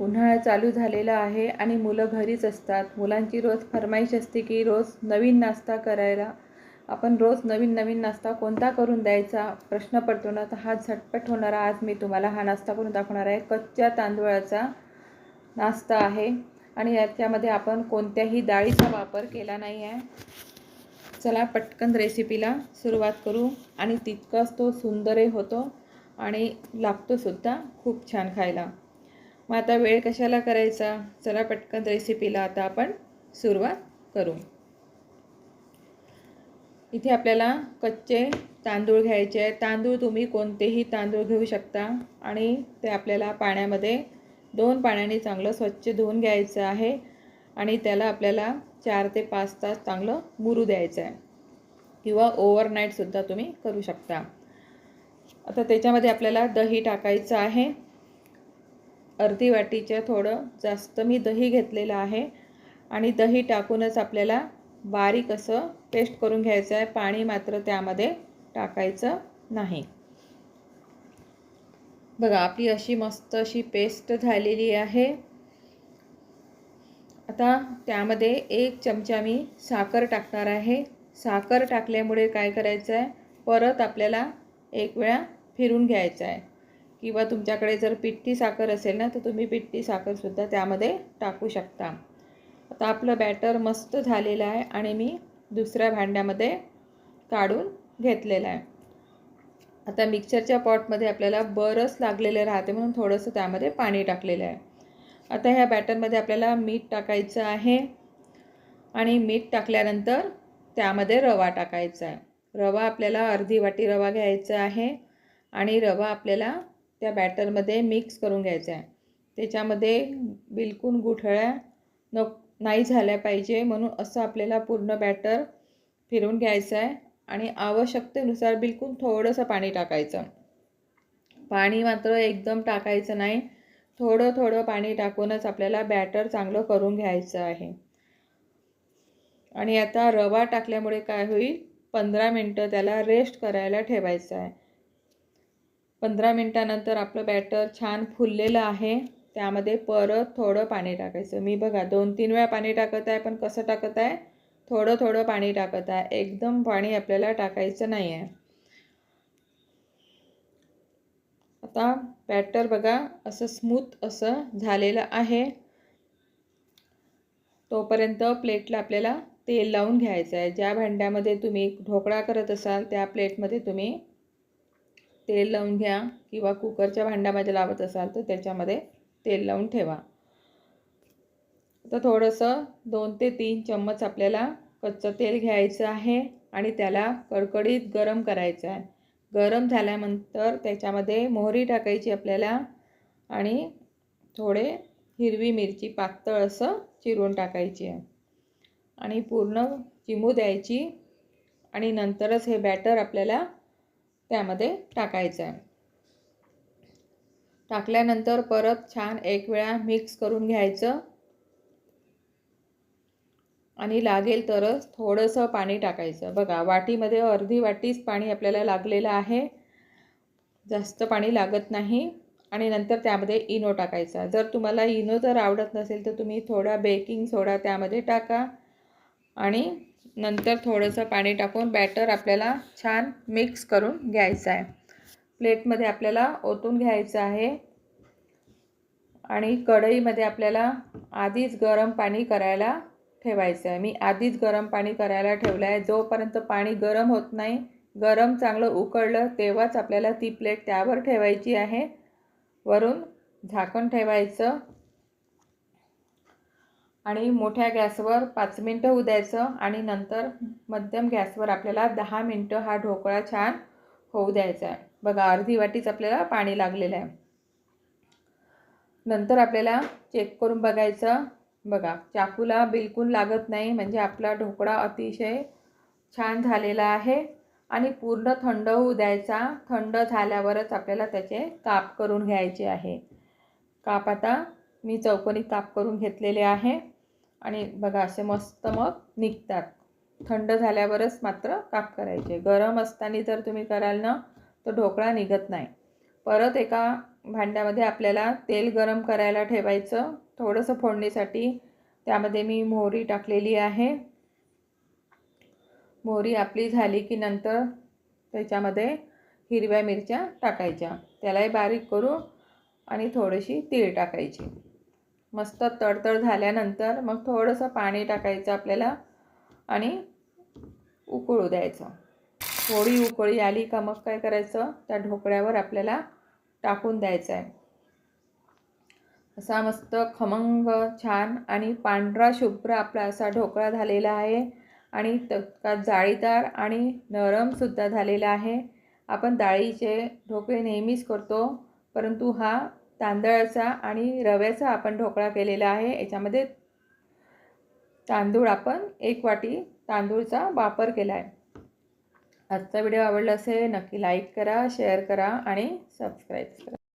उन्हाळा चालू झालेला आहे आणि मुलं घरीच असतात. मुलांची रोज फरमाईश असते की रोज नवीन नाश्ता करायला. आपण रोज नवीन नवीन नाश्ता कोणता करून द्यायचा प्रश्न पडतो ना, तर हा झटपट होणारा आज मी तुम्हाला हा नाश्ता करून दाखवणार आहे. कच्च्या तांदूळाचा नाश्ता आहे आणि याच्यामध्ये आपण कोणत्याही डाळीचा वापर केला नाही आहे. चला पटकन रेसिपीला सुरुवात करू. आणि तितकाच तो सुंदरही होतो आणि लागतोसुद्धा खूप छान खायला. मग आता वेळ कशाला करायचा, चला पटकन रेसिपीला आता आपण सुरुवात करू. इथे आपल्याला कच्चे तांदूळ घ्यायचे आहे. तांदूळ तुम्ही कोणतेही तांदूळ घेऊ शकता आणि ते आपल्याला पाण्यामध्ये 2 पाण्याने चांगलं स्वच्छ धुवून घ्यायचं आहे आणि त्याला आपल्याला 4 ते 5 तास चांगलं मुरू द्यायचं आहे किंवा ओव्हरनाईटसुद्धा तुम्ही करू शकता. आता त्याच्यामध्ये आपल्याला दही टाकायचं आहे. अर्धी वाटीच्या थोडं जास्त मी दही घेतलेलं आहे आणि दही टाकूनच आपल्याला बारीक असं पेस्ट करून घ्यायचं आहे. पाणी मात्र त्यामध्ये टाकायचं नाही. बघा आपली अशी मस्त अशी पेस्ट झालेली आहे. आता त्यामध्ये 1 चमचा मी साखर टाकणार आहे. साखर टाकल्यामुळे काय करायचं आहे, परत आपल्याला एक वेळा फिरून घ्यायचं आहे किंवा तुमच्याकडे जर पिठी साखर असेल ना, तर तुम्ही पिठी साखरसुद्धा त्यामध्ये टाकू शकता. आता आपलं बॅटर मस्त झालेलं आहे आणि मी दुसऱ्या भांड्यामध्ये काढून घेतलेलं आहे. आता मिक्सरच्या पॉटमध्ये आपल्याला बरंच लागलेलं राहते म्हणून थोडंसं त्यामध्ये पाणी टाकलेलं आहे. आता ह्या बॅटरमध्ये आपल्याला मीठ टाकायचं आहे आणि मीठ टाकल्यानंतर त्यामध्ये रवा टाकायचा आहे. रवा आपल्याला अर्धी वाटी रवा घ्यायचा आहे आणि रवा आपल्याला त्या बॅटरमध्ये मिक्स करून घ्यायचा आहे. त्याच्यामध्ये बिलकुल गुठळ्या नाही झाल्या पाहिजे म्हणून असं आपल्याला पूर्ण बॅटर फिरून घ्यायचं आहे आणि आवश्यकतेनुसार बिलकुल थोडंसं पाणी टाकायचं. पाणी मात्र एकदम टाकायचं नाही. थोडं थोडं पाणी टाकूनच आपल्याला बॅटर चांगलं करून घ्यायचं आहे. आणि आता रवा टाकल्यामुळे काय होईल, 15 मिनटं त्याला रेस्ट करायला ठेवायचं आहे. 15 मिनटानंतर आपलं बॅटर छान फुललेलं आहे. त्यामध्ये परत थोडं पाणी टाकायचं. मी बघा 2-3 वेळा पाणी टाकत आहे, पण कसं टाकत आहे, थोडं थोडं पाणी टाकत आहे. एकदम पाणी आपल्याला टाकायचं नाही आहे. आता बॅटर बघा असं स्मूथ असं झालेलं आहे. तोपर्यंत प्लेटला आपल्याला तेल लावून घ्यायचं आहे. ज्या भांड्यामध्ये तुम्ही ढोकळा करत असाल त्या प्लेटमध्ये तुम्ही तेल लावून घ्या किंवा कुकरच्या भांड्यामध्ये लावत असाल तर त्याच्यामध्ये तेल लावून ठेवा. आता थोडंसं 2 ते 3 चम्मच आपल्याला कच्चं तेल घ्यायचं आहे आणि त्याला कडकडीत गरम करायचं आहे. गरम झाल्यानंतर त्याच्यामध्ये मोहरी टाकायची आपल्याला आणि थोडे हिरवी मिरची पातळ असं चिरून टाकायची आहे आणि पूर्ण चिमू द्यायची आणि नंतरच हे बॅटर आपल्याला त्यामध्ये टाकायचं आहे. टाकल्यानंतर परत छान एक वेळा मिक्स करून घ्यायचं आणि लागेल तरच थोडंसं पाणी टाकायचं. बघा वाटीमध्ये अर्धी वाटीच पाणी आपल्याला लागलेलं आहे, जास्त पाणी लागत नाही. आणि नंतर त्यामध्ये इनो टाकायचा. जर तुम्हाला इनो जर आवडत नसेल तर तुम्ही थोडा बेकिंग सोडा त्यामध्ये टाका आणि नंतर थोडंसं पाणी टाकून बॅटर आपल्याला छान मिक्स करून घ्यायचं आहे. प्लेटमध्ये आपल्याला ओतून घ्यायचं आहे आणि कढईमध्ये आपल्याला आधीच गरम पाणी करायला ठेवायचं आहे. मी आधीच गरम पाणी करायला ठेवलं आहे. जोपर्यंत पाणी गरम होत नाही, गरम चांगलं उकळलं तेव्हाच आपल्याला ती प्लेट त्यावर ठेवायची आहे. वरून झाकण ठेवायचं आणि मोठ्या गॅसवर 5 मिनटं होऊ द्यायचं आणि नंतर मध्यम गॅसवर आपल्याला 10 मिनटं हा ढोकळा छान होऊ द्यायचा आहे. बघा अर्धी वाटीच आपल्याला पाणी लागलेलं आहे. नंतर आपल्याला चेक करून बघायचं. बघा चाकूला बिलकुल लागत नाही, म्हणजे आपला ढोकळा अतिशय छान झालेला आहे. आणि पूर्ण थंड होऊ द्यायचा. थंड झाल्यावरच आपल्याला त्याचे काप करून घ्यायचे आहे. काप आता मी चौकोनी काप करून घेतलेले आहे आणि बघा असे मस्त मग निघतात. थंड झाल्यावरच मात्र काप करायचे. गरम असताना जर तुम्ही कराल ना तर ढोकळा निघत नाही. परत एका भांड्यामध्ये आपल्याला तेल गरम करायला ठेवायचं थोडंसं फोडणीसाठी. त्यामध्ये मी मोहरी टाकलेली आहे. मोहरी आपली झाली की नंतर त्याच्यामध्ये हिरव्या मिरच्या टाकायच्या, त्यालाही बारीक करू आणि थोडीशी तीळ टाकायची. मस्त तडतड झाल्यानंतर मग थोडंसं पाणी टाकायचं आपल्याला आणि उकळू द्यायचं. थोडी उकळी आली का मग काय करायचं, त्या ढोकळ्यावर आपल्याला टाकून द्यायचं आहे. असा मस्त खमंग छान आणि पांढरा शुभ्र आपला असा ढोकळा झालेला आहे आणि तितका जाळीदार आणि नरमसुद्धा झालेला आहे. आपण डाळीचे ढोकळे नेहमीच करतो, परंतु हा तांदळाचा आणि रव्याचा आपण ढोकळा केलेला आहे. याच्यामध्ये तांदूळ आपण 1 वाटी तांदूळचा वापर केला आहे. आजचा व्हिडिओ आवडला असेल नक्की लाईक करा, शेअर करा आणि सबस्क्राईब करा.